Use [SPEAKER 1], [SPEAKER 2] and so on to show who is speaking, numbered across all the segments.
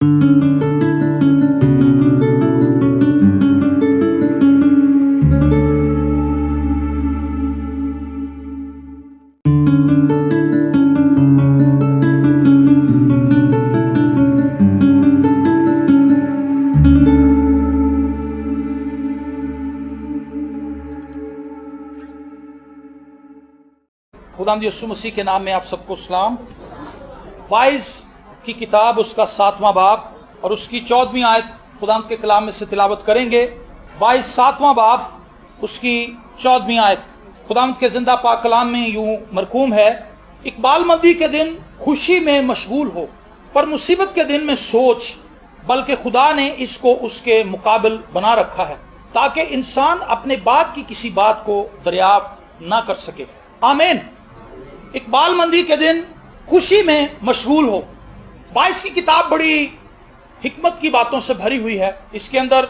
[SPEAKER 1] खुदावंद यीशु मसीह के नाम में आप सबको सलाम। वाइज की किताब उसका 7वां बाब और उसकी 14वीं आयत खुदावंद के कलाम में से तिलावत करेंगे। वाइज 7वां बाब उसकी 14वीं आयत खुदावंद के जिंदा पाक कलाम में यूं मरकूम है, इकबालमंदी के दिन खुशी में मशगूल हो, पर मुसीबत के दिन में सोच, बल्कि खुदा ने इसको उसके मुकाबिल बना रखा है ताकि इंसान अपने बाद की किसी बात को दरियाफ्त ना कर सके। आमीन। इकबालमंदी के दिन खुशी में मशगूल हो। 22 की किताब बड़ी हिकमत की बातों से भरी हुई है। इसके अंदर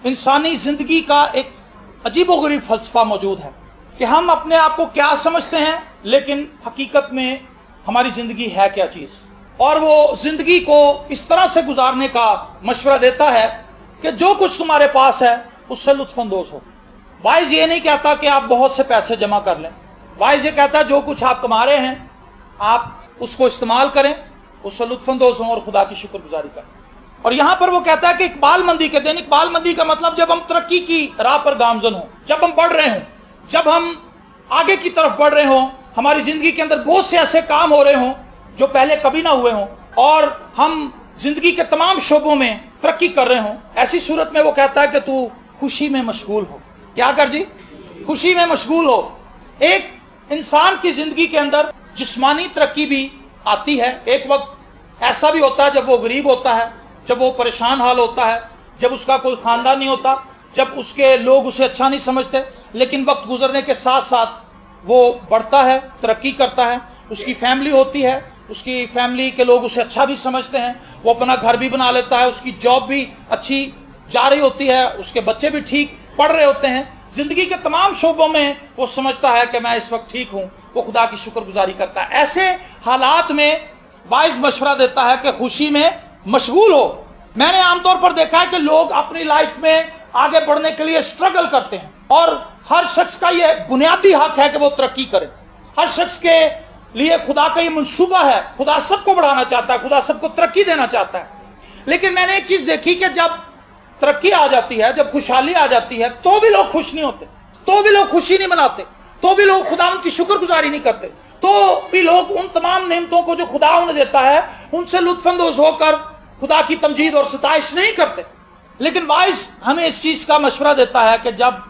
[SPEAKER 1] इंसानी जिंदगी का एक अजीबोगरीब फलसफा मौजूद है कि हम अपने आप को क्या समझते हैं, लेकिन हकीकत में हमारी जिंदगी है क्या चीज। और वो जिंदगी को इस तरह से गुजारने का मशवरा देता है कि जो कुछ तुम्हारे पास है उससे लुत्फानंदोज हो। वाइज ये नहीं कहता कि आप बहुत से पैसे जमा कर लें। वाइज ये कहता है जो कुछ आप कमा रहे हैं आप उसको इस्तेमाल करें, उससे लुत्फानंदोज हों और खुदा की शुक्रगुजारी करें। और यहां पर वो कहता है कि इकबालमंदी के दिन, इकबालमंदी का मतलब जब हम तरक्की की राह पर गामजन हो, जब हम बढ़ रहे हों, जब हम आगे की तरफ बढ़ रहे हों, हमारी जिंदगी के अंदर बहुत से ऐसे काम हो रहे हों जो पहले कभी ना हुए हों और हम जिंदगी के तमाम शोबों में तरक्की कर रहे हों, ऐसी सूरत में वो कहता है कि तू खुशी में मशगूल हो। क्या कर जी? खुशी में मशगूल हो। एक इंसान की जिंदगी के अंदर जिस्मानी तरक्की भी आती है। एक वक्त ऐसा भी होता है जब वो गरीब होता है, जब वो परेशान हाल होता है, जब उसका कोई खानदान नहीं होता, जब उसके लोग उसे अच्छा नहीं समझते, लेकिन वक्त गुजरने के साथ साथ वो बढ़ता है, तरक्की करता है, उसकी फैमिली होती है, उसकी फैमिली के लोग उसे अच्छा भी समझते हैं, वो अपना घर भी बना लेता है, उसकी जॉब भी अच्छी जा रही होती है, उसके बच्चे भी ठीक पढ़ रहे होते हैं, जिंदगी के तमाम शोबों में वो समझता है कि मैं इस वक्त ठीक हूं, वो खुदा की शुक्रगुजारी करता है। ऐसे हालात में वाइज मशवरा देता है कि खुशी में मशगूल हो। मैंने आमतौर पर देखा है कि लोग अपनी लाइफ में आगे बढ़ने के लिए स्ट्रगल करते हैं और हर शख्स का यह बुनियादी हक है कि वो तरक्की करे। हर शख्स के लिए खुदा का ये मंसूबा है, खुदा सबको बढ़ाना चाहता है, खुदा सबको तरक्की देना चाहता है। लेकिन मैंने एक चीज देखी कि जब तरक्की आ जाती है, जब खुशहाली आ जाती है, तो भी लोग खुश नहीं होते, तो भी लोग खुशी नहीं मनाते, तो भी लोग खुदा उनकी शुक्रगुजारी नहीं करते, तो भी लोग उन तमाम नेमतों को जो खुदा उन्हें देता है उनसे लुत्फानंदोज होकर खुदा की तमजीद और सताइश नहीं करते। लेकिन वाइज हमें इस चीज का मशवरा देता है कि जब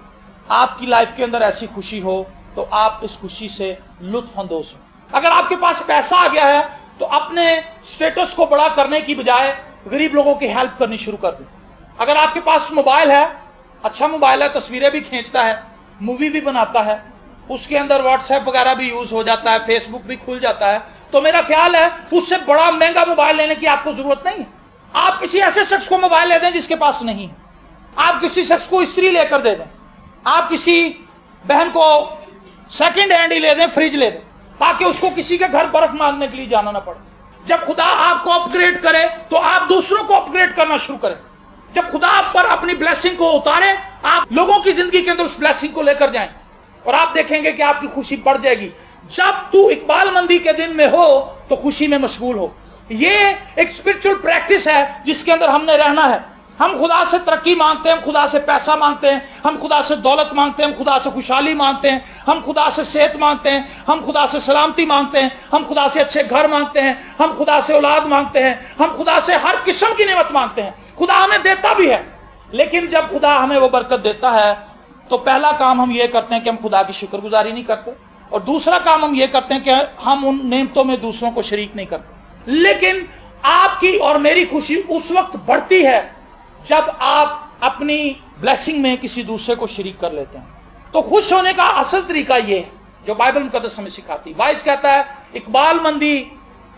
[SPEAKER 1] आपकी लाइफ के अंदर ऐसी खुशी हो तो आप इस खुशी से लुत्फानंदोज हो। अगर आपके पास पैसा आ गया है तो अपने स्टेटस को बड़ा करने की बजाय गरीब लोगों की हेल्प करनी शुरू कर दें। अगर आपके पास मोबाइल है, अच्छा मोबाइल है, तस्वीरें भी खींचता है, मूवी भी बनाता है, उसके अंदर व्हाट्सएप वगैरह भी यूज हो जाता है, फेसबुक भी खुल जाता है, तो मेरा ख्याल है उससे बड़ा महंगा मोबाइल लेने की आपको जरूरत नहीं है। आप किसी ऐसे शख्स को मोबाइल ले दें जिसके पास नहीं है, आप किसी शख्स को इस्त्री लेकर दे दें, आप किसी बहन को सेकंड हैंड ही ले दें, फ्रिज ले दें, ताकि उसको किसी के घर बर्फ मांगने के लिए जाना ना पड़े। जब खुदा आपको अपग्रेड करे तो आप दूसरों को अपग्रेड करना शुरू करें। जब खुदा आप पर अपनी ब्लेसिंग को उतारे, आप लोगों की जिंदगी के अंदर उस ब्लेसिंग को लेकर जाएं और आप देखेंगे कि आपकी खुशी बढ़ जाएगी। जब तू इकबालमंदी के दिन में हो तो खुशी में मशगूल हो। ये एक स्पिरिचुअल प्रैक्टिस है जिसके अंदर हमने रहना है। हम खुदा से तरक्की मांगते हैं, हम खुदा से पैसा मांगते हैं, हम खुदा से दौलत मांगते हैं, हम खुदा से खुशहाली मांगते हैं, हम खुदा से सेहत मांगते हैं, हम खुदा से सलामती मांगते हैं, हम खुदा से अच्छे घर मांगते हैं, हम खुदा से औलाद मांगते हैं, हम खुदा से हर किस्म की नेमत मांगते हैं। खुदा हमें देता भी है, लेकिन जब खुदा हमें वो बरकत देता है तो पहला काम हम ये करते हैं कि हम खुदा की शुक्रगुजारी नहीं करते, और दूसरा काम हम ये करते हैं कि हम उन नेमतों में दूसरों को शरीक नहीं करते। लेकिन आपकी और मेरी खुशी उस वक्त बढ़ती है जब आप अपनी ब्लेसिंग में किसी दूसरे को शरीक कर लेते हैं। तो खुश होने का असल तरीका ये है जो बाइबल मुकद्दस हमें सिखाती है। वाइस कहता है इकबालमंदी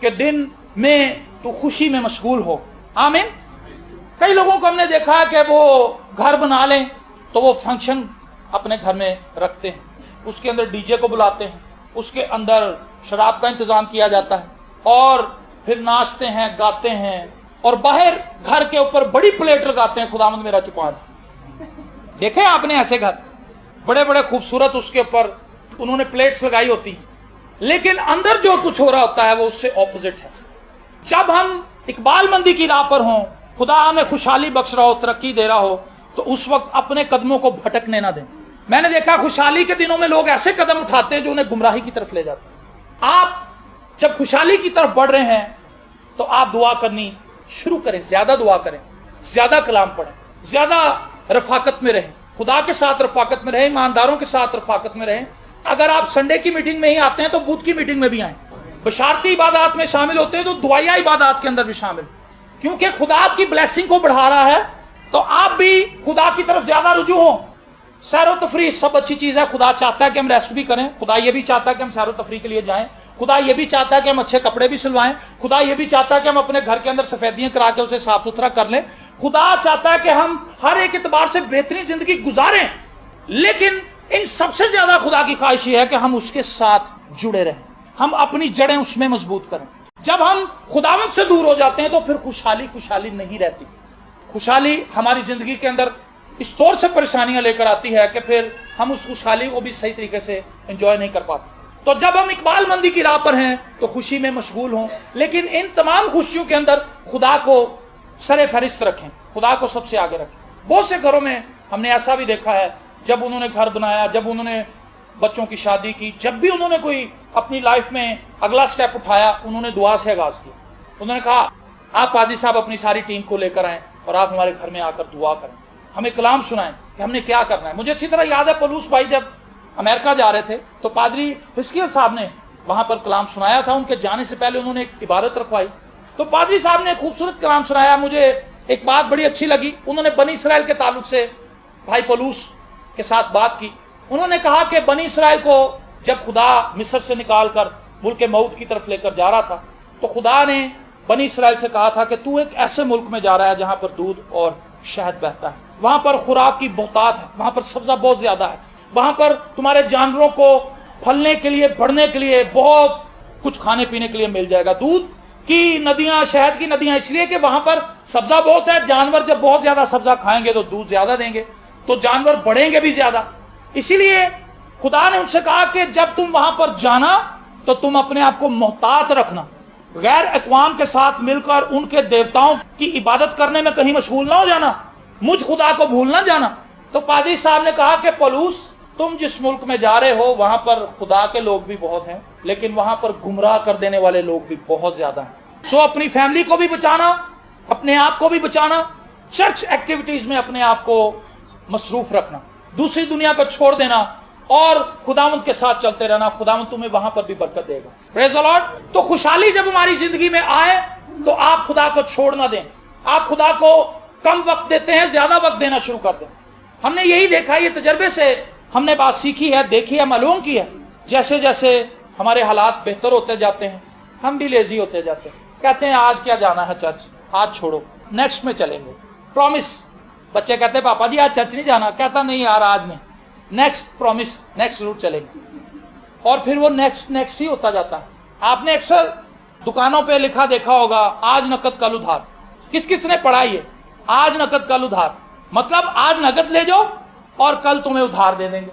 [SPEAKER 1] के दिन में तो खुशी में मशगूल हो। आमीन। कई लोगों को हमने देखा है कि वो घर बना लें तो वो फंक्शन अपने घर में रखते हैं, उसके अंदर डीजे को बुलाते हैं, उसके अंदर शराब का इंतजाम किया जाता है और फिर नाचते हैं, गाते हैं, और बाहर घर के ऊपर बड़ी प्लेट लगाते हैं, खुदावंद मेरा छुपा दे। देखे आपने ऐसे घर बड़े बड़े खूबसूरत, उसके ऊपर उन्होंने प्लेट्स लगाई होती, लेकिन अंदर जो कुछ हो रहा होता है वो उससे ऑपोजिट है। जब हम इकबालमंदी की राह पर हों, खुदा हमें खुशहाली बख्श रहा हो, तरक्की दे रहा हो, तो उस वक्त अपने कदमों को भटकने ना दें। मैंने देखा खुशहाली के दिनों में लोग ऐसे कदम उठाते हैं जो उन्हें गुमराही की तरफ ले जाते हैं। आप जब खुशहाली की तरफ बढ़ रहे हैं तो आप दुआ करनी शुरू करें, ज्यादा दुआ करें, ज्यादा कलाम पढ़ें, ज्यादा रफाकत में रहें, खुदा के साथ रफाकत में रहें, ईमानदारों के साथ रफाकत में रहें। अगर आप संडे की मीटिंग में ही आते हैं तो बुध की मीटिंग में भी आए, बशारती इबादत में शामिल होते हैं तो दुआया इबादत के अंदर भी शामिल, क्योंकि खुदा आपकी ब्लेसिंग को बढ़ा रहा है। तो आप भी खुदा की तरफ ज्यादा रुजू हो। सैरो तफरी सब अच्छी चीज है, खुदा चाहता है कि हम रेस्ट भी करें, खुदा ये भी चाहता है कि हम सैरो तफरी के लिए जाएं, खुदा ये भी चाहता है कि हम अच्छे कपड़े भी सिलवाएं, खुदा ये भी चाहता है कि हम अपने घर के अंदर सफेदियां करा के उसे साफ सुथरा कर लें, खुदा चाहता है कि हम हर एक एतबार से बेहतरीन जिंदगी गुजारें। लेकिन इन सबसे ज्यादा खुदा की ख्वाहिश है कि हम उसके साथ जुड़े रहें, हम अपनी जड़ें उसमें मजबूत करें। जब हम खुदावंद से दूर हो जाते हैं तो फिर खुशहाली नहीं रहती। खुशहाली हमारी जिंदगी के अंदर इस तौर से परेशानियां लेकर आती है कि फिर हम उस खुशहाली को भी सही तरीके से एंजॉय नहीं कर पाते। तो जब हम इकबालमंदी की राह पर हैं तो खुशी में मशगूल हों, लेकिन इन तमाम खुशियों के अंदर खुदा को सरे फहरिस्त रखें, खुदा को सबसे आगे रखें। बहुत से घरों में हमने ऐसा भी देखा है, जब उन्होंने घर बनाया, जब उन्होंने बच्चों की शादी की, जब भी उन्होंने कोई अपनी लाइफ में अगला स्टेप उठाया, उन्होंने दुआ से आगाज किया। उन्होंने कहा आप पादी साहब अपनी सारी टीम को लेकर आए और आप हमारे घर में आकर दुआ करें, हमें कलाम सुनाएं कि हमने क्या करना है। मुझे अच्छी तरह याद है पलूस भाई जब अमेरिका जा रहे थे तो पादरी हिस्कियल साहब ने वहां पर कलाम सुनाया था। उनके जाने से पहले उन्होंने एक इबारत रखवाई, तो पादरी साहब ने खूबसूरत कलाम सुनाया। मुझे एक बात बड़ी अच्छी लगी, उन्होंने बनी इसराइल के ताल्लुक से भाई पलूस के साथ बात की। उन्होंने कहा कि बनी इसराइल को जब खुदा मिस्र से निकाल कर मुल्क मौत की तरफ लेकर जा रहा था तो खुदा ने बनी इसराइल से कहा था कि तू एक ऐसे मुल्क में जा रहा है जहां पर दूध और शहद बहता है, वहां पर खुराक की बहुतात है, वहां पर सब्जा बहुत ज्यादा है, वहां पर तुम्हारे जानवरों को फलने के लिए, बढ़ने के लिए बहुत कुछ खाने पीने के लिए मिल जाएगा। दूध की नदियां, शहद की नदियां, इसलिए कि वहां पर सब्जा बहुत है। जानवर जब बहुत ज्यादा सब्जा खाएंगे तो दूध ज्यादा देंगे, तो जानवर बढ़ेंगे भी ज्यादा। इसीलिए खुदा ने उनसे कहा कि जब तुम वहां पर जाना तो तुम अपने आप को मोहतात रखना, गैर अक़वाम के साथ मिलकर उनके देवताओं की इबादत करने में कहीं मशगूल ना हो जाना, मुझ खुदा को भूल ना जाना। तो पादरी साहब ने कहा कि पलूस तुम जिस मुल्क में जा रहे हो वहां पर खुदा के लोग भी बहुत हैं, लेकिन वहां पर गुमराह कर देने वाले लोग भी बहुत ज्यादा हैं। सो अपनी फैमिली को भी बचाना, अपने आप को भी बचाना, चर्च एक्टिविटीज में अपने आप को मसरूफ रखना, दूसरी दुनिया को छोड़ देना और खुदावंद के साथ चलते रहना। खुदावंद तुम्हें वहां पर भी बरकत देगा। Praise the Lord. तो खुशहाली जब हमारी जिंदगी में आए तो आप खुदा को छोड़ ना दें। आप खुदा को कम वक्त देते हैं, ज्यादा वक्त देना शुरू कर दें। हमने यही देखा, ये तजर्बे से हमने बात सीखी है, देखी है, मालूम की है। जैसे जैसे हमारे हालात बेहतर होते जाते हैं हम भी लेजी होते जाते हैं, कहते हैं आज क्या जाना है चर्च, आज छोड़ो, नेक्स्ट में चलेंगे। प्रॉमिस, बच्चे कहते हैं पापा जी आज चर्च नहीं जाना, कहता नहीं यार आज नहीं, नेक्स्ट प्रॉमिस, नेक्स्ट रूट चलेंगे। और फिर वो नेक्स्ट ही होता जाता है। आपने अक्सर दुकानों पे लिखा देखा होगा, आज नकद कल उधार। किस किस ने पढ़ा ये, आज नकद कल उधार, मतलब आज नकद ले जाओ और कल तुम्हें उधार दे देंगे।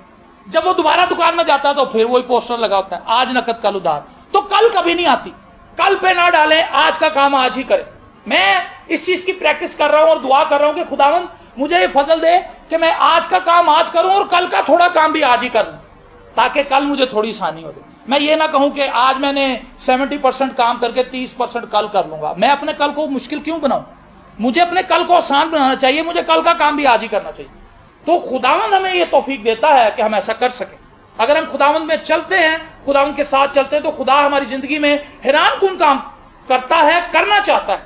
[SPEAKER 1] जब वो दोबारा दुकान में जाता है तो फिर वही पोस्टर लगा होता है, आज नकद कल उधार। तो कल कभी नहीं आती, कल पे ना डालें, आज का काम आज ही करें। मैं इस चीज की प्रैक्टिस कर रहा हूं और दुआ कर रहा हूं कि खुदावंद मुझे ये फजल दे कि मैं आज का काम आज करूं और कल का थोड़ा काम भी आज ही कर लूं, ताकि कल मुझे थोड़ी आसानी हो जाए। मैं ये ना कहूं कि आज मैंने 70% काम करके 30% कल कर लूंगा। मैं अपने कल को मुश्किल क्यों बनाऊं? मुझे अपने कल को आसान बनाना चाहिए, मुझे कल का काम भी आज ही करना चाहिए। तो खुदावंद हमें ये तौफीक देता है कि हम ऐसा कर सकें। अगर हम खुदावंद में चलते हैं, खुदावंद के साथ चलते हैं, तो खुदा हमारी जिंदगी में हैरान कुन काम करता है, करना चाहता है।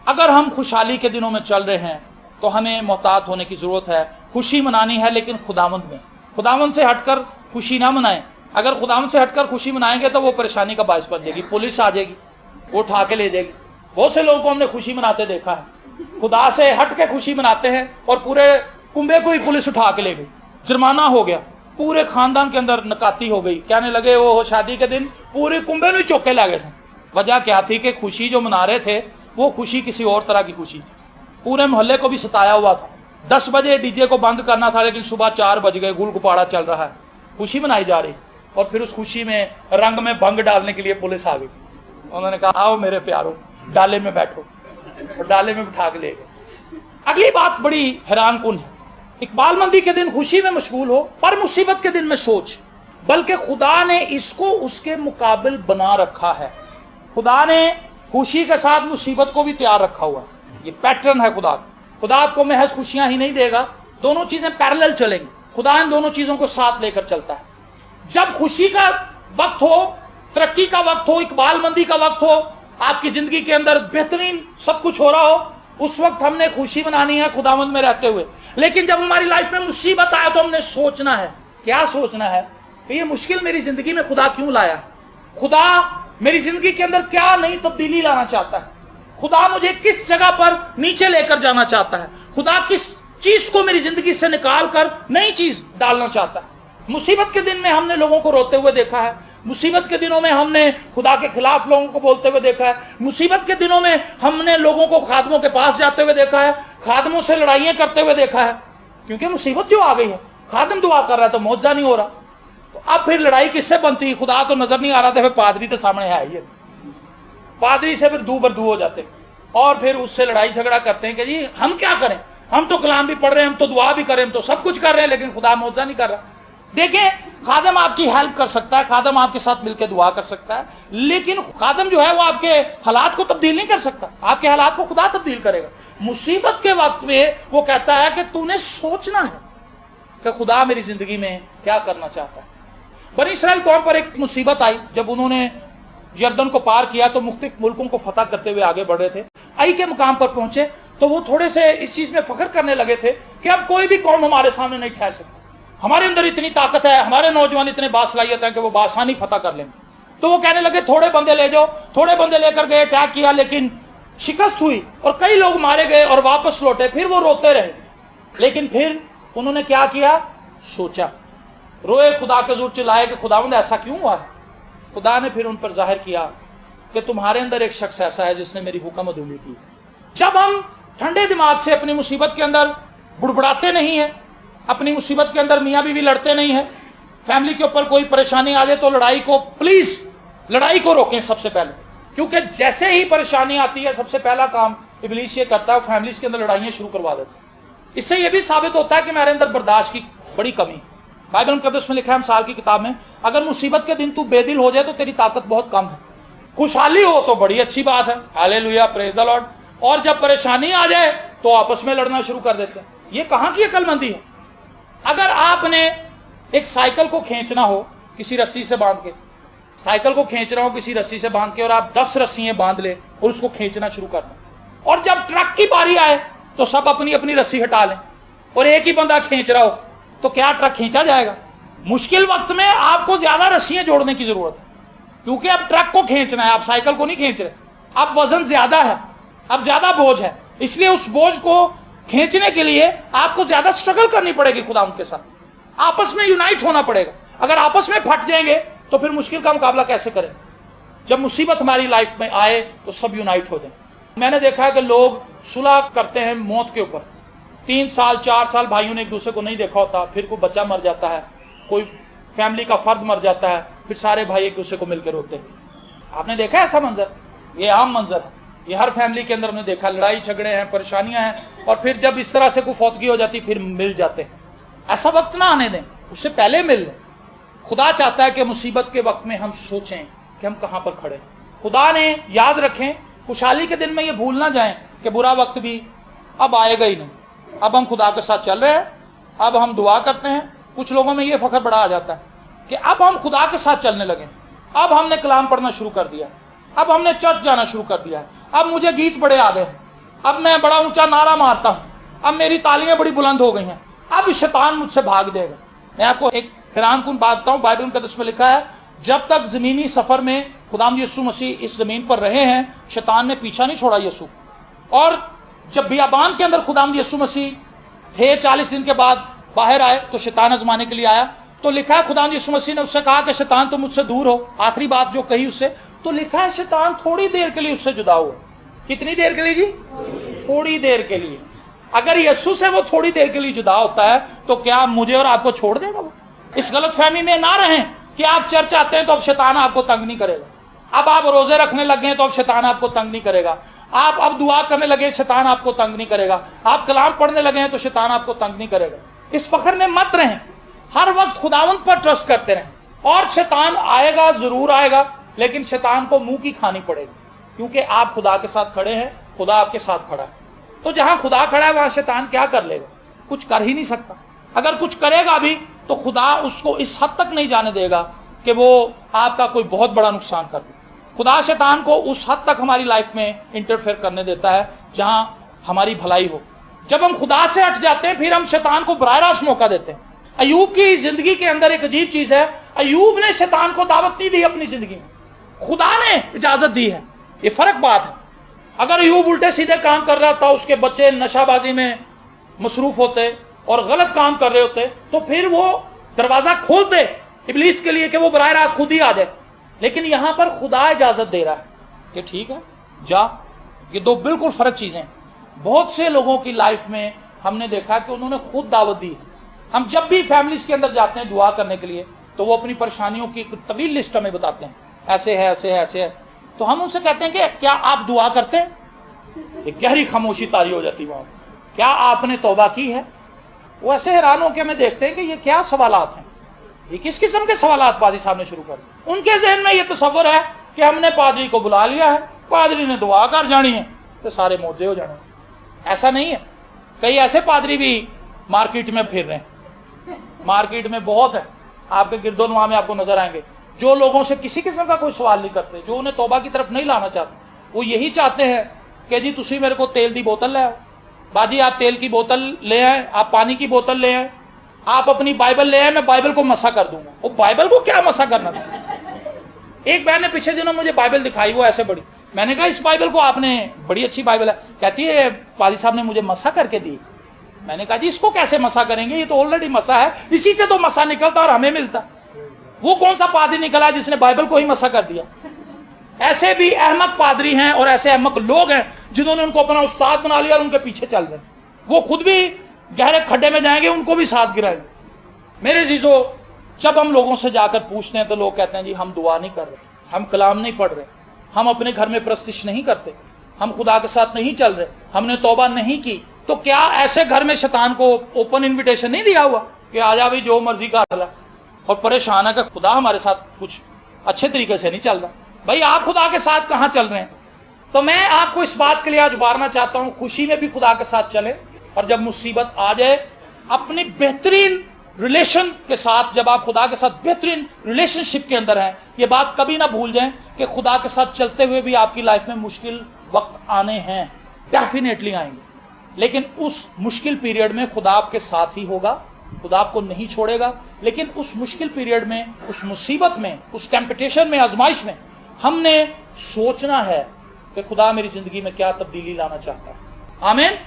[SPEAKER 1] अगर हम खुशहाली के दिनों में चल रहे हैं तो हमें मोहतात होने की जरूरत है। खुशी मनानी है लेकिन खुदावंद में, खुदावंद से हटकर खुशी ना मनाएं। अगर खुदावंद से हटकर खुशी मनाएंगे तो वो परेशानी का बायस बन जाएगी, पुलिस आ जाएगी, वो उठा के ले जाएगी। बहुत से लोगों को हमने खुशी मनाते देखा है, खुदा से हट के खुशी मनाते हैं और पूरे कुंबे को ही पुलिस उठा के ले गई, जुर्माना हो गया, पूरे खानदान के अंदर नकाती हो गई। कहने लगे वो शादी के दिन पूरे कुंबे में चौके ला गए। वजह क्या थी कि खुशी जो मना रहे थे वो खुशी किसी और तरह की खुशी थी। पूरे मोहल्ले को भी सताया हुआ था। 10 बजे डीजे को बंद करना था, लेकिन सुबह 4 बज गए, गुल गुपाड़ा चल रहा है, खुशी मनाई जा रही। और फिर उस खुशी में रंग में भंग डालने के लिए पुलिस आ गई। उन्होंने कहा आओ मेरे प्यारों, डाले में बैठो, और डाले में बिठा के ले गए। अगली बात बड़ी हैरान कुन है। इकबाल मंदी के दिन खुशी में मशगूल हो, पर मुसीबत के दिन में सोच। बल्कि खुदा ने इसको उसके मुकाबिल बना रखा है। खुदा ने खुशी के साथ मुसीबत को भी तैयार रखा हुआ है। ये पैटर्न है खुदा। खुदा आपको महज खुशियां ही नहीं देगा, दोनों चीजें पैरेलल चलेंगी। खुदा इन दोनों चीजों को साथ लेकर चलता है। जब खुशी का वक्त हो, तरक्की का वक्त हो, इकबाल मंदी का वक्त हो, आपकी जिंदगी के अंदर बेहतरीन सब कुछ हो रहा हो, उस वक्त हमने खुशी मनानी है खुदावंद में रहते हुए। लेकिन जब हमारी लाइफ में मुसीबत आए तो हमने सोचना है। क्या सोचना है? कि ये मुश्किल मेरी जिंदगी में खुदा क्यों लाया? खुदा मेरी जिंदगी के अंदर क्या नई तब्दीली लाना चाहता है? खुदा मुझे किस जगह पर नीचे लेकर जाना चाहता है? खुदा किस चीज को मेरी जिंदगी से निकाल कर नई चीज डालना चाहता है? मुसीबत के दिन में हमने लोगों को रोते हुए देखा है। मुसीबत के दिनों में हमने खुदा के खिलाफ लोगों को बोलते हुए देखा है। मुसीबत के दिनों में हमने लोगों को खादमों के पास जाते हुए देखा है, खादमों से लड़ाइयां करते हुए देखा है, क्योंकि मुसीबत जो आ गई है। खादम दुआ कर रहा है तो मुआवजा नहीं हो रहा, तो अब फिर लड़ाई किससे बनती? खुदा तो नजर नहीं आ रहा था, फिर पादरी तो सामने है ही। पादरी से फिर दू बरदू हो जाते और फिर उससे लड़ाई झगड़ा करते हैं कि जी हम क्या करें, हम तो कलाम भी पढ़ रहे हैं, हम तो दुआ भी कर रहे हैं, हम तो सब कुछ कर रहे हैं, लेकिन खुदा मुआवजा नहीं कर रहा। देखें, खादम आपकी हेल्प कर सकता है, खादम आपके साथ मिलकर दुआ कर सकता है, लेकिन खादम जो है वो आपके हालात को तब्दील नहीं कर सकता। आपके हालात को खुदा तब्दील करेगा। मुसीबत के वक्त में वो कहता है कि तूने सोचना है कि खुदा मेरी जिंदगी में क्या करना चाहता है। बनी इस्राएल कौम पर एक मुसीबत आई जब उन्होंने यरदन को पार किया, तो मुख्तलिफ मुल्कों को फतह करते हुए आगे बढ़ रहे थे। आई के मुकाम पर पहुंचे तो वो थोड़े से इस चीज में फख्र करने लगे थे कि अब कोई भी कौम हमारे सामने नहीं ठहर सकती, हमारे अंदर इतनी ताकत है, हमारे नौजवान इतने बासलाहियत है कि वो बासानी फतह कर लेंगे। तो वो कहने लगे थोड़े बंदे ले जाओ। थोड़े बंदे लेकर गए, अटैक किया, लेकिन शिकस्त हुई और कई लोग मारे गए और वापस लौटे। फिर वो रोते रहे, लेकिन फिर उन्होंने क्या किया? सोचा, रोए, खुदा के ज़ोर चिल्लाए कि खुदावंद ऐसा क्यों हुआ है? खुदा ने फिर उन पर जाहिर किया कि तुम्हारे अंदर एक शख्स ऐसा है जिसने मेरी हुक्म अदूली की। जब हम ठंडे दिमाग से अपनी मुसीबत के अंदर बुड़बुड़ाते नहीं है, अपनी मुसीबत के अंदर मियाँ बीवी लड़ते नहीं है, फैमिली के ऊपर कोई परेशानी आ जाए तो लड़ाई को, प्लीज लड़ाई को रोकें सबसे पहले, क्योंकि जैसे ही परेशानी आती है सबसे पहला काम इब्लीस ये करता है, फैमिलीज के अंदर लड़ाइयां शुरू करवा देता है। इससे यह भी साबित होता है कि मेरे अंदर बर्दाश्त की बड़ी कमी। बाइबल मुकद्दस में लिखा है मिसाल की किताब में, अगर मुसीबत के दिन तू बेदिल हो जाए तो तेरी ताकत बहुत कम है। खुशहाली हो तो बड़ी अच्छी बात है, हालेलुया, प्रेज द लॉर्ड, और जब परेशानी आ जाए तो आपस में लड़ना शुरू कर देते हैं। ये कहां की अक्लमंदी है? अगर आपने एक साइकिल को खींचना हो किसी रस्सी से बांध के, साइकिल को खींचना हो किसी रस्सी से बांध के, और आप 10 रस्सियां बांध ले और उसको खींचना शुरू कर दें, और जब ट्रक की बारी आए तो सब अपनी अपनी रस्सी हटा लें और एक ही बंदा खींच रहा हो, तो क्या ट्रक खींचा जाएगा? मुश्किल वक्त में आपको ज्यादा रस्सियां जोड़ने की जरूरत है, क्योंकि अब ट्रक को खींचना है, आप साइकिल को नहीं खींच रहे, अब वजन ज्यादा है, अब ज्यादा बोझ है, इसलिए उस बोझ को खींचने के लिए आपको ज्यादा स्ट्रगल करनी पड़ेगी खुदा उनके साथ, आपस में यूनाइट होना पड़ेगा। अगर आपस में फट जाएंगे तो फिर मुश्किल का मुकाबला कैसे करें? जब मुसीबत हमारी लाइफ में आए तो सब यूनाइट हो जाए। मैंने देखा है कि लोग सुलह करते हैं मौत के ऊपर, 3 साल 4 साल भाइयों ने एक दूसरे को नहीं देखा होता, फिर कोई बच्चा मर जाता है, कोई फैमिली का फर्द मर जाता है, फिर सारे भाई एक दूसरे को मिलकर रोते हैं। आपने देखा ऐसा मंजर? ये आम मंजर है, ये हर फैमिली के अंदर हमने देखा, लड़ाई झगड़े हैं, परेशानियां हैं, और फिर जब इस तरह से कोई फौतगी हो जाती फिर मिल जाते हैं। ऐसा वक्त ना आने दें, उससे पहले मिल लें। खुदा चाहता है कि मुसीबत के वक्त में हम सोचें कि हम कहां पर खड़े। खुदा ने याद रखें, खुशहाली के दिन में ये भूल ना जाएं कि बुरा वक्त भी अब आएगा ही नहीं, अब हम खुदा के साथ चल रहे हैं, अब हम दुआ करते हैं। कुछ लोगों में ये फख्र बड़ा आ जाता है कि अब हम खुदा के साथ चलने लगे, अब हमने कलाम पढ़ना शुरू कर दिया, अब हमने चर्च जाना शुरू कर दिया, अब मुझे गीत बड़े आ गए, अब मैं बड़ा ऊंचा नारा मारता हूं, अब मेरी तालीमें बड़ी बुलंद हो गई हैं, अब शैतान मुझसे भाग देगा। मैं आपको एक हैरानकुन बात बताऊं, बाइबल मुकद्दस में लिखा है, जब तक जमीनी सफर में खुदावंद यीशु मसीह इस जमीन पर रहे हैं, शैतान ने पीछा नहीं छोड़ा यीशु। और जब बियाबान के अंदर खुदावंद यीशु मसीह थे, 40 दिन के बाद बाहर आए तो शैतान आजमाने के लिए आया, तो लिखा है खुदावंद यीशु मसीह ने उससे कहा कि शैतान तुम मुझसे दूर हो, आखिरी बात जो कही उससे, तो लिखा है शैतान थोड़ी देर के लिए उससे जुदा हुआ, कितनी देर के लिए जी? थोड़ी देर के लिए। अगर यीशु से वो थोड़ी देर के लिए जुदा होता है तो क्या मुझे और आपको छोड़ देगा वो? इस गलतफहमी में ना रहें कि आप चर्च आते हैं तो अब शैतान आपको तंग नहीं करेगा, अब आप रोजे रखने लग गए तो अब शैतान आपको तंग नहीं करेगा, आप अब दुआ करने लगे शैतान आपको तंग नहीं करेगा, आप कलाम पढ़ने लगे हैं तो शैतान आपको तंग नहीं करेगा। इस फखर में मत रहें, हर वक्त खुदावंत पर ट्रस्ट करते रहें। और शैतान आएगा, जरूर आएगा, लेकिन शैतान को मुंह की खानी पड़ेगी, क्योंकि आप खुदा के साथ खड़े हैं, खुदा आपके साथ खड़ा है। तो जहां खुदा खड़ा है वहां शैतान क्या कर लेगा? कुछ कर ही नहीं सकता। अगर कुछ करेगा भी तो खुदा उसको इस हद तक नहीं जाने देगा कि वो आपका कोई बहुत बड़ा नुकसान कर दे। खुदा शैतान को उस हद तक हमारी लाइफ में इंटरफेयर करने देता है जहां हमारी भलाई हो। जब हम खुदा से हट जाते हैं फिर हम शैतान को बराह रास्त मौका देते हैं। अय्यूब की जिंदगी के अंदर एक अजीब चीज है, अय्यूब ने शैतान को दावत नहीं दी अपनी जिंदगी में, खुदा ने इजाजत दी है। ये फर्क बात है। अगर अय्यूब उल्टे सीधे काम कर रहा था, उसके बच्चे नशाबाजी में मसरूफ होते और गलत काम कर रहे होते, तो फिर वो दरवाजा खोलते इब्लीस के लिए कि वो बराह रास्त खुद ही आ जाए। लेकिन यहां पर खुदा इजाजत दे रहा है कि ठीक है जा। ये दो बिल्कुल फर्क चीजें हैं। बहुत से लोगों की लाइफ में हमने देखा कि उन्होंने खुद दावत दी। हम जब भी फैमिलीज के अंदर जाते हैं दुआ करने के लिए तो वो अपनी परेशानियों की एक तवील लिस्ट हमें बताते हैं, ऐसे है ऐसे है ऐसे है। तो हम उनसे कहते हैं कि क्या आप दुआ करते हैं? एक गहरी खामोशी तारी हो जाती वहां। क्या आपने तौबा की है? वो ऐसे हैरान होकर हमें देखते हैं कि ये क्या सवालात हैं, ये किस किस्म के सवालात पादरी साहब ने शुरू कर दिए। उनके जहन में ये तस्वर है कि हमने पादरी को बुला लिया है, पादरी ने दुआ कर जानी है तो सारे मौजे हो जाने। ऐसा नहीं है। कई ऐसे पादरी भी मार्केट में फिर रहे हैं, मार्केट में बहुत है, आपके गिरदोनवा में आपको नजर आएंगे, जो लोगों से किसी किस्म का कोई सवाल नहीं करते, जो उन्हें तौबा की तरफ नहीं लाना चाहते। वो यही चाहते हैं कि जी तुसी मेरे को तेल की बोतल ले आओ, बाजी आप तेल की बोतल ले आए, आप पानी की बोतल ले आए, आप अपनी बाइबल ले आए, मैं बाइबल को मसा कर दूंगा। वो बाइबल को क्या मसा करना था? एक बहन ने पिछले दिनों मुझे बाइबल दिखाई, वो ऐसे बड़ी। मैंने कहा इस बाइबल को आपने, बड़ी अच्छी बाइबल है, कहती है पादी साहब ने मुझे मसा करके दी। मैंने कहा जी इसको कैसे मसा करेंगे, ये तो ऑलरेडी मसा है, इसी से तो मसा निकलता और हमें मिलता। वो कौन सा पादरी निकला जिसने बाइबल को ही मसा कर दिया? ऐसे भी अहमक पादरी हैं और ऐसे अहमक लोग हैं जिन्होंने उनको अपना उस्ताद बना लिया और उनके पीछे चल रहे हैं। वो खुद भी गहरे खड्डे में जाएंगे, उनको भी साथ गिराएंगे। मेरे जीजो, जब हम लोगों से जाकर पूछते हैं तो लोग कहते हैं जी हम दुआ नहीं कर रहे, हम कलाम नहीं पढ़ रहे, हम अपने घर में प्रस्तिश नहीं करते, हम खुदा के साथ नहीं चल रहे, हमने तौबा नहीं की। तो क्या ऐसे घर में शैतान को ओपन इन्विटेशन नहीं दिया हुआ कि आ जा भाई जो मर्जी कर ला? और परेशान है कि खुदा हमारे साथ कुछ अच्छे तरीके से नहीं चल रहा। भाई आप खुदा के साथ कहां चल रहे हैं? तो मैं आपको इस बात के लिए आज उबारना चाहता हूं, खुशी में भी खुदा के साथ चले, और जब मुसीबत आ जाए अपनी बेहतरीन रिलेशन के साथ, जब आप खुदा के साथ बेहतरीन रिलेशनशिप के अंदर हैं, ये बात कभी ना भूल जाएं कि खुदा के साथ चलते हुए भी आपकी लाइफ में मुश्किल वक्त आने हैं, डेफिनेटली आएंगे। लेकिन उस मुश्किल पीरियड में खुदा आपके साथ ही होगा, खुदा आपको नहीं छोड़ेगा। लेकिन उस मुश्किल पीरियड में, उस मुसीबत में, उस टेम्पटेशन में, आजमाइश में हमने सोचना है कि खुदा मेरी जिंदगी में क्या तब्दीली लाना चाहता है। आमीन।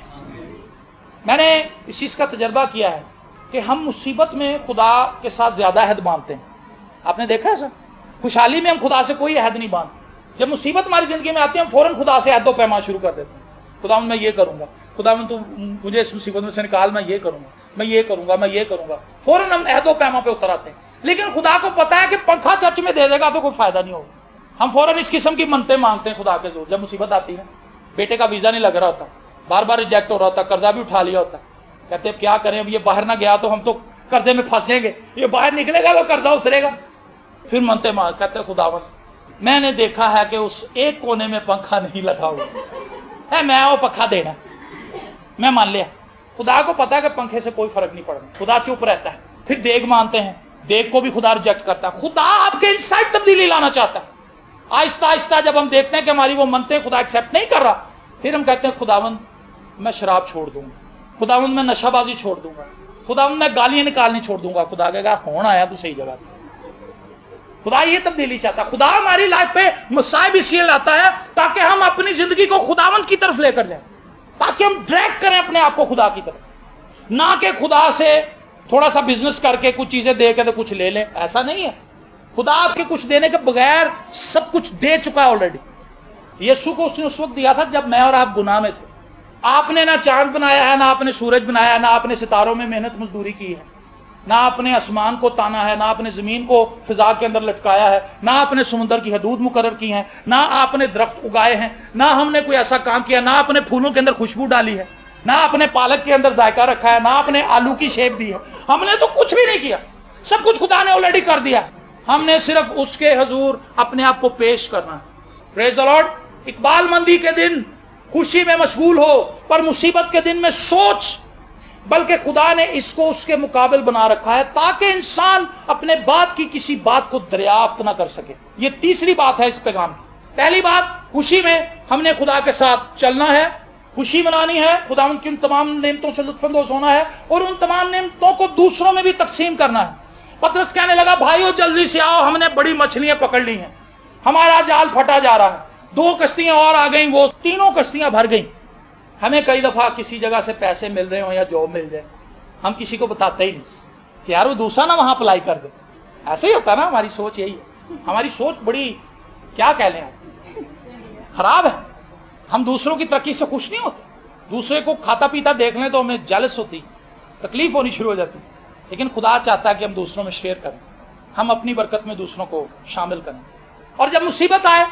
[SPEAKER 1] मैंने इस चीज का तजर्बा किया है कि हम मुसीबत में खुदा के साथ ज्यादा अहद बांधते हैं। आपने देखा है सर, खुशहाली में हम खुदा से कोई अहद नहीं बांधते। जब मुसीबत हमारी जिंदगी में आती है हम फौरन खुदा से अहद व पैमा शुरू कर देते हैं। खुदा मैं ये करूंगा, खुदा तू मुझे इस मुसीबत में से निकाल, मैं ये करूंगा, मैं ये करूंगा, मैं ये करूंगा। फौरन हम अहद व पैमा पे उतर आते हैं। लेकिन खुदा को पता है कि पंखा चर्च में दे देगा तो कोई फायदा नहीं होगा। हम फौरन इस किस्म की मनते मांगते हैं खुदा के जोर। जब मुसीबत आती है, बेटे का वीजा नहीं लग रहा होता, बार बार रिजेक्ट हो रहा होता, कर्जा भी उठा लिया होता, कहते अब क्या करें, अब ये बाहर ना गया तो हम तो कर्जे में फंसेंगे, ये बाहर निकलेगा तो कर्जा उतरेगा। फिर मनते मांग, कहते खुदावन मैंने देखा है कि उस एक कोने में पंखा नहीं लगा हुआ है, मैं वो पंखा देना, मैं मान लिया। खुदा को पता है कि पंखे से कोई फर्क नहीं पड़ता, खुदा चुप रहता है। फिर देग मानते हैं, देग को भी खुदा रिजेक्ट करता है। खुदा आपके इनसाइड तब्दीली लाना चाहता है। आहिस्ता आहिस्ता जब हम देखते हैं कि हमारी वो मनते खुदा एक्सेप्ट नहीं कर रहा, फिर हम कहते हैं खुदावन मैं शराब छोड़ दूंगा, खुदावन मैं नशाबाजी छोड़ दूंगा, खुदावन मैं गालियां निकालनी छोड़ दूंगा। खुदा कहेगा कौन आया तू सही जगह। खुदा ये तब्दीली चाहता है। खुदा हमारी लाइफ पे मुसाइब इसलिए लाता है ताकि हम अपनी जिंदगी को खुदावन की तरफ लेकर जाएं, ताकि हम ड्रैग करें अपने आप को खुदा की तरफ, ना कि खुदा से थोड़ा सा बिजनेस करके कुछ चीजें दे के तो कुछ ले लें। ऐसा नहीं है। खुदा आपके कुछ देने के बगैर सब कुछ दे चुका है ऑलरेडी। यीशु को उसने उस वक्त दिया था जब मैं और आप गुनाह में थे। आपने ना चांद बनाया है, ना आपने सूरज बनाया है, ना आपने सितारों में मेहनत मजदूरी की है, ना आपने आसमान को ताना है, ना आपने जमीन को फिजा के अंदर लटकाया है, ना आपने समुद्र की हदूद मुकर्रर की है, ना आपने दरख्त उगाए हैं, ना हमने कोई ऐसा काम किया, ना आपने फूलों के अंदर खुशबू डाली है, ना आपने पालक के अंदर जायका रखा है, ना आपने आलू की शेप दी है। हमने तो कुछ भी नहीं किया, सब कुछ खुदा ने ऑलरेडी कर दिया। हमने सिर्फ उसके हुजूर अपने आप को पेश करना है। Praise the Lord. इकबाल मंदी के दिन खुशी में मशगूल हो, पर मुसीबत के दिन में सोच, बल्कि खुदा ने इसको उसके मुकाबिल बना रखा है ताकि इंसान अपने बात की किसी बात को दरियाफ्त ना कर सके। ये तीसरी बात है इस पैगाम की। पहली बात, खुशी में हमने खुदा के साथ चलना है, खुशी मनानी है, खुदा की उन तमाम नेमतों से लुत्फानंदोज होना है और उन तमाम नेमतों को दूसरों में भी तकसीम करना है। पतरस कहने लगा, भाइयों जल्दी से आओ, हमने बड़ी मछलियां पकड़ ली हैं, हमारा जाल फटा जा रहा है, 2 कश्तियां और आ गई, वो 3 कश्तियां भर गई। हमें कई दफा किसी जगह से पैसे मिल रहे हो या जॉब मिल जाए, हम किसी को बताते ही नहीं कि यार वो दूसरा ना वहां अप्लाई कर दे। ऐसे ही होता ना, हमारी सोच यही है। हमारी सोच बड़ी, क्या कह लें, खराब है। हम दूसरों की तरक्की से खुश नहीं होते, दूसरे को खाता पीता देख लें तो हमें जेलस होती, तकलीफ होनी शुरू हो जाती। लेकिन खुदा चाहता है कि हम दूसरों में शेयर करें, हम अपनी बरकत में दूसरों को शामिल करें। और जब मुसीबत आए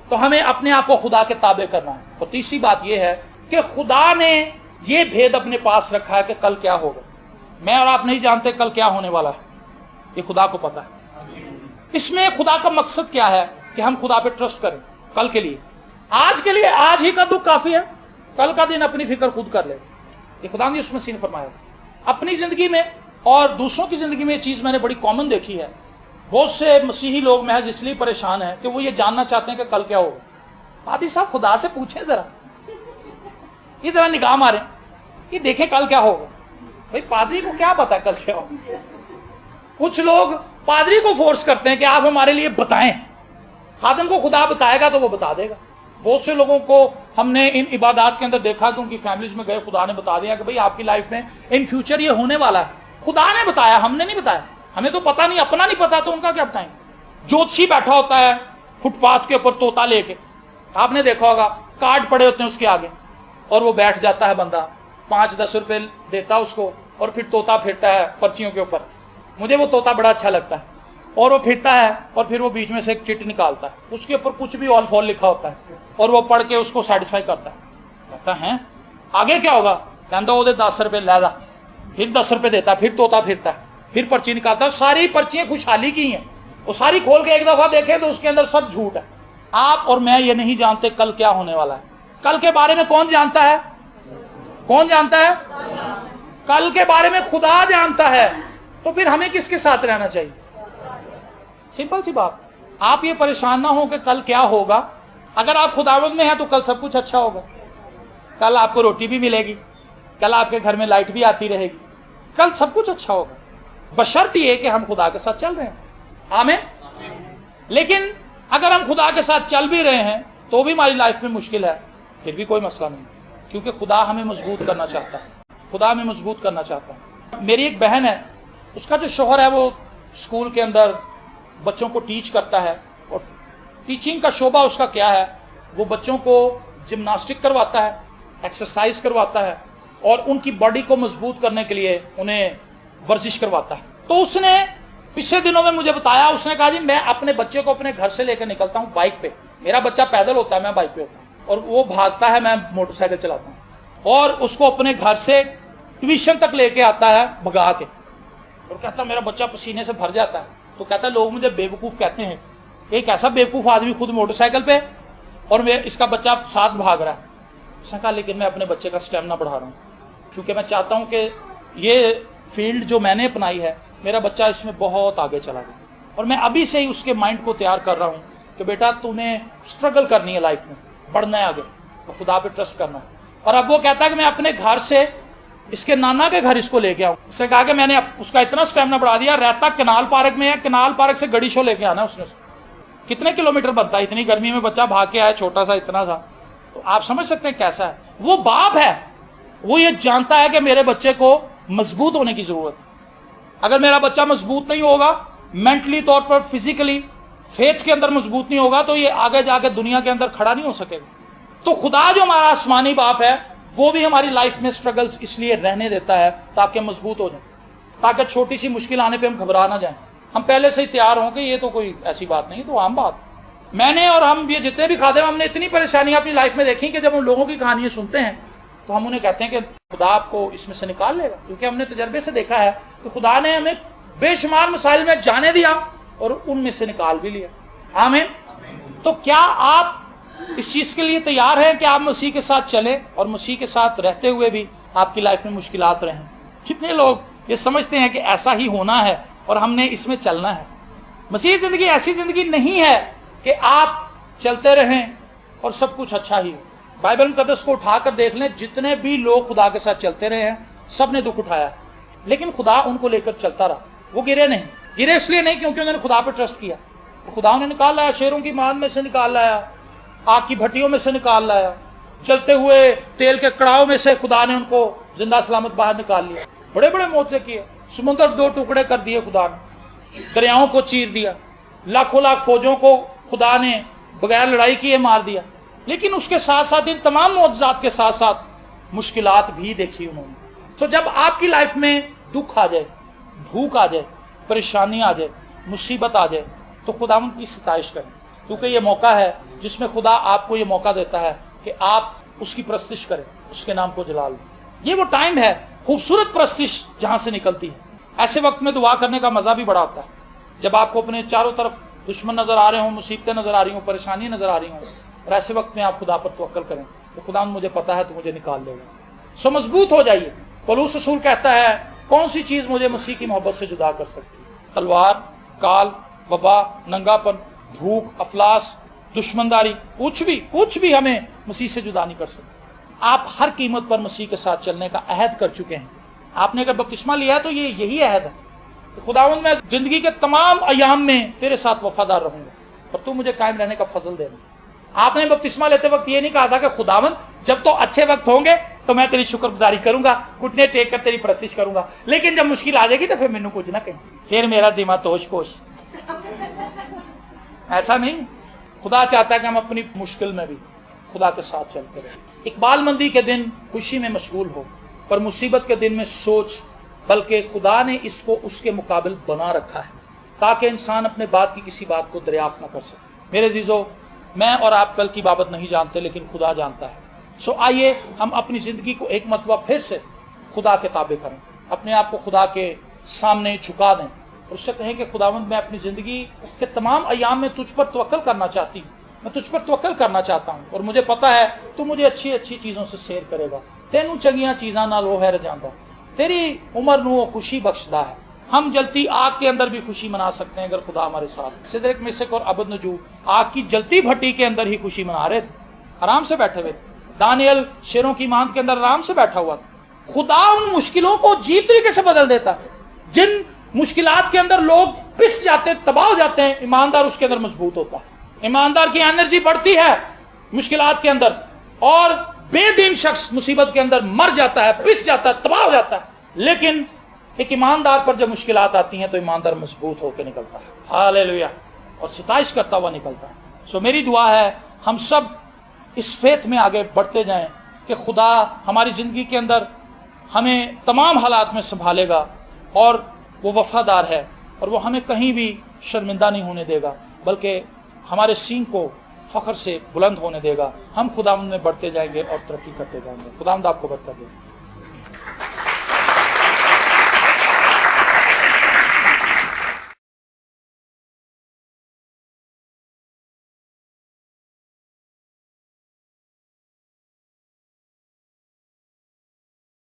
[SPEAKER 1] तो हमें अपने आप को खुदा के ताबे करना है। और तीसरी बात यह है कि खुदा ने यह भेद अपने पास रखा है कि कल क्या होगा। मैं और आप नहीं जानते कल क्या होने वाला है, ये खुदा को पता है। इसमें खुदा का मकसद क्या है कि हम खुदा पे ट्रस्ट करें कल के लिए। आज के लिए आज ही का दुख काफी है, कल का दिन अपनी फिक्र खुद कर ले। ये खुदा ने उसमें सीन फरमाया। अपनी जिंदगी में और दूसरों की जिंदगी में ये चीज मैंने बड़ी कॉमन देखी है। बहुत से मसीही लोग महज इसलिए परेशान हैं कि वो ये जानना चाहते हैं कि कल क्या होगा। पादी साहब खुदा से पूछे जरा, ये जरा निगाह मारे, ये देखे कल क्या होगा। भाई पादरी को क्या पता है कल क्या होगा। कुछ लोग पादरी को फोर्स करते हैं कि आप हमारे लिए बताएं। खादिम को खुदा बताएगा तो वो बता देगा। बहुत से लोगों को हमने इन इबादत के अंदर देखा कि उनकी फैमिलीज में गए, खुदा ने बता दिया कि भाई आपकी लाइफ में इन फ्यूचर ये होने वाला है। खुदा ने बताया, हमने नहीं बताया। हमें तो पता नहीं, अपना नहीं पता तो उनका क्या बताएं। ज्योतिषी बैठा होता है फुटपाथ के ऊपर तोता लेके, आपने देखा होगा, कार्ड पड़े होते हैं उसके आगे, और वो बैठ जाता है बंदा, 5-10 रुपए देता है उसको, और फिर तोता फिरता है पर्चियों के ऊपर। मुझे वो तोता बड़ा अच्छा लगता है। और वो फिरता है और फिर वो बीच में से एक चिट निकालता है, उसके ऊपर कुछ भी ऑल फॉल लिखा होता है, और वो पढ़ के उसको सेटिस्फाई करता है। कहता है आगे क्या होगा, कहता वो 10 रुपए लादा, फिर 10 रुपए देता है, फिर तोता फिरता है, फिर पर्ची निकालता है। सारी पर्चियां खुशहाली की हैं, वो सारी खोल के एक दफा देखे तो उसके अंदर सब झूठ है। आप और मैं ये नहीं जानते कल क्या होने वाला है। कल के बारे में कौन जानता है? कौन जानता है? कल के बारे में खुदा जानता है। तो फिर हमें किसके साथ रहना चाहिए? सिंपल सी बात। आप ये परेशान ना हो कि कल क्या होगा। अगर आप खुदावंद में हैं तो कल सब कुछ अच्छा होगा। कल आपको रोटी भी मिलेगी, कल आपके घर में लाइट भी आती रहेगी, कल सब कुछ अच्छा होगा, बशर्त ये कि हम खुदा के साथ चल रहे हैं। आमीन। लेकिन अगर हम खुदा के साथ चल भी रहे हैं तो भी हमारी लाइफ में मुश्किल है, फिर भी कोई मसला नहीं, क्योंकि खुदा हमें मजबूत करना चाहता है। खुदा हमें मजबूत करना चाहता है। मेरी एक बहन है, उसका जो शोहर है वो स्कूल के अंदर बच्चों को टीच करता है, और टीचिंग का शोबा उसका क्या है, वो बच्चों को जिम्नास्टिक करवाता है, एक्सरसाइज करवाता है, और उनकी बॉडी को मजबूत करने के लिए उन्हें वर्जिश करवाता है। तो उसने पिछले दिनों में मुझे बताया, उसने कहा जी मैं अपने बच्चे को अपने घर से लेकर निकलता हूँ बाइक पे। मेरा बच्चा पैदल होता है, मैं बाइक पे होता हूँ, और वो भागता है, मैं मोटरसाइकिल चलाता हूँ, और उसको अपने घर से ट्यूशन तक लेके आता है भगा के। और कहता मेरा बच्चा पसीने से भर जाता है। तो कहता लोग मुझे बेवकूफ कहते हैं, एक ऐसा बेवकूफ आदमी खुद मोटरसाइकिल पे और मैं इसका बच्चा साथ भाग रहा है। उसने कहा लेकिन मैं अपने बच्चे का स्टेमिना बढ़ा रहा हूँ, क्योंकि मैं चाहता हूँ कि ये फील्ड जो मैंने अपनाई है मेरा बच्चा इसमें बहुत आगे चला गया, और मैं अभी से ही उसके माइंड को तैयार कर रहा हूँ कि बेटा तूने स्ट्रगल करनी है लाइफ में, बढ़ना है आगे, तो खुदा पे ट्रस्ट करना है। और अब वो कहता है कि मैं अपने घर से इसके नाना के घर इसको लेके आऊँ। उसने कहा कि मैंने उसका इतना स्टेमिना बढ़ा दिया, रहता कनाल पार्क में है, कनाल पार्क से गड़ी शो लेके आना उसने। कितने किलोमीटर बनता है, इतनी गर्मी में बच्चा भाग के आया, छोटा सा इतना सा। तो आप समझ सकते हैं कैसा है वो बाप है। वो ये जानता है कि मेरे बच्चे को मजबूत होने की जरूरत है। अगर मेरा बच्चा मजबूत नहीं होगा मेंटली तौर पर, फिजिकली, फेथ के अंदर मजबूत नहीं होगा तो ये आगे जाके दुनिया के अंदर खड़ा नहीं हो सकेगा। तो खुदा जो हमारा आसमानी बाप है वो भी हमारी लाइफ में स्ट्रगल्स इसलिए रहने देता है ताकि हम मजबूत हो जाए, ताकि छोटी सी मुश्किल आने पे हम घबरा ना जाएं, हम पहले से ही तैयार हों कि ये तो कोई ऐसी बात नहीं, तो आम बात। मैंने और हम ये जितने भी खादिम हमने इतनी परेशानियां अपनी लाइफ में देखी कि जब हम लोगों की कहानियां सुनते हैं तो हम उन्हें कहते हैं कि खुदा आपको इसमें से निकाल लेगा, क्योंकि हमने तजर्बे से देखा है कि खुदा ने हमें बेशुमार मसाइल में जाने दिया और उनमें से निकाल भी लिया। आमीन। तो क्या आप इस चीज के लिए तैयार हैं कि आप मसीह के साथ चलें और मसीह के साथ रहते हुए भी आपकी लाइफ में मुश्किलात रहें? कितने लोग ये समझते हैं कि ऐसा ही होना है और हमने इसमें चलना है। मसीह जिंदगी ऐसी जिंदगी नहीं है कि आप चलते रहें और सब कुछ अच्छा ही हो। बाइबल मुकद्दस को उठाकर देख लें, जितने भी लोग खुदा के साथ चलते रहे हैं सब ने दुख उठाया, लेकिन खुदा उनको लेकर चलता रहा। वो गिरे नहीं, गिरे इसलिए नहीं क्योंकि उन्होंने खुदा पर ट्रस्ट किया। तो खुदा उन्हें निकाल लाया, शेरों की मान में से निकाल लाया, आग की भट्टियों में से निकाल लाया, जलते हुए तेल के कड़ाव में से खुदा ने उनको जिंदा सलामत बाहर निकाल लिया। बड़े बड़े मोर्चे किए, समुद्र 2 टुकड़े कर दिए खुदा ने, दरियाओं को चीर दिया, लाखों लाख फौजों को खुदा ने बगैर लड़ाई किए मार दिया। लेकिन उसके साथ साथ इन तमाम मौजज़ात के साथ साथ मुश्किलात भी देखी उन्होंने। तो जब आपकी लाइफ में दुख आ जाए, भूख आ जाए, परेशानी आ जाए, मुसीबत आ जाए, तो खुदावंद की सताइश करें, क्योंकि ये मौका है जिसमें खुदा आपको ये मौका देता है कि आप उसकी प्रस्तिश करें, उसके नाम को जलाल दें। ये वो टाइम है, खूबसूरत प्रस्तिश जहां से निकलती है। ऐसे वक्त में दुआ करने का मजा भी बड़ा आता है, जब आपको अपने चारों तरफ दुश्मन नजर आ रहे हों, मुसीबतें नजर आ रही हों, परेशानी नजर आ रही हों, और ऐसे वक्त में आप खुदा पर तवक्कल करें तो खुदा मुझे पता है तो मुझे निकाल देगा। सो मजबूत हो जाइए। पौलुस रसूल कहता है, कौन सी चीज मुझे मसीह की मोहब्बत से जुदा कर सकती है? तलवार, काल, वबा, नंगापन, भूख, अफलास, दुश्मनदारी, कुछ भी हमें मसीह से जुदा नहीं कर सकता। आप हर कीमत पर मसीह के साथ चलने का अहद कर चुके हैं। आपने अगर बपतिस्मा लिया है तो ये यही अहद है, तो खुदावंद मैं जिंदगी के तमाम अयाम में तेरे साथ वफादार रहूंगा और तू मुझे कायम रहने का फजल देना। आपने बपतिस्मा लेते वक्त ये नहीं कहा था कि खुदावंद जब तो अच्छे वक्त होंगे तो मैं तेरी शुक्रगुजारी करूंगा, घुटने टेक कर तेरी प्रस्तिश करूंगा, लेकिन जब मुश्किल आ जाएगी तो फिर मैनू कुछ ना कहीं, फिर मेरा जिम्मा तोश पोश। ऐसा नहीं। खुदा चाहता है कि हम अपनी मुश्किल में भी खुदा के साथ चलते रहें। इकबाल मंदी के दिन खुशी में मशगूल हो, पर मुसीबत के दिन में सोच, बल्कि खुदा ने इसको उसके मुकाबिल बना रखा है ताकि इंसान अपने बात की किसी बात को दरियाफ्त न कर सके। मेरे अजीजों, मैं और आप कल की बाबत नहीं जानते, लेकिन खुदा जानता है। सो आइए हम अपनी जिंदगी को एक मरतबा फिर से खुदा के ताबे करें, अपने आप को खुदा के सामने झुका दें और उससे कहें कि खुदावंद मैं अपनी जिंदगी के तमाम अयाम में तुझ पर तवक्कल करना चाहती हूँ, मैं तुझ पर तवक्कल करना चाहता हूँ और मुझे पता है तू मुझे अच्छी अच्छी चीज़ों से सैर करेगा। तेनू चंगियां चीज़ां नाल वो है रजांदा, तेरी उम्र नू खुशी बख्शदा है। हम जलती आग के अंदर भी खुशी मना सकते हैं अगर खुदा हमारे साथ। सिदरक, मिशक और अबदनजू आग की जलती भट्टी के अंदर ही खुशी मना रहे थे, आराम से बैठे हुए। दानियल शेरों की मांद के अंदर आराम से बैठा हुआ था। खुदा उन मुश्किलों को अजीब तरीके से बदल देता है। जिन मुश्किलात के अंदर लोग पिस जाते, तबाह हो जाते हैं, ईमानदार उसके अंदर मजबूत होता है। ईमानदार की एनर्जी बढ़ती है मुश्किलात के अंदर, और बेदीन शख्स मुसीबत के अंदर मर जाता है, पिस जाता है, तबाह हो जाता है। लेकिन एक ईमानदार पर जब मुश्किलात आती हैं तो ईमानदार मजबूत होकर निकलता है, हालेलुया, और सताइश करता हुआ निकलता है। सो मेरी दुआ है हम सब इस फेथ में आगे बढ़ते जाएं कि खुदा हमारी जिंदगी के अंदर हमें तमाम हालात में संभालेगा और वो वफादार है और वो हमें कहीं भी शर्मिंदा नहीं होने देगा, बल्कि हमारे सींग को फख्र से बुलंद होने देगा। हम खुदावंद में बढ़ते जाएंगे और तरक्की करते जाएंगे। खुदावंद आपको बरकत दे।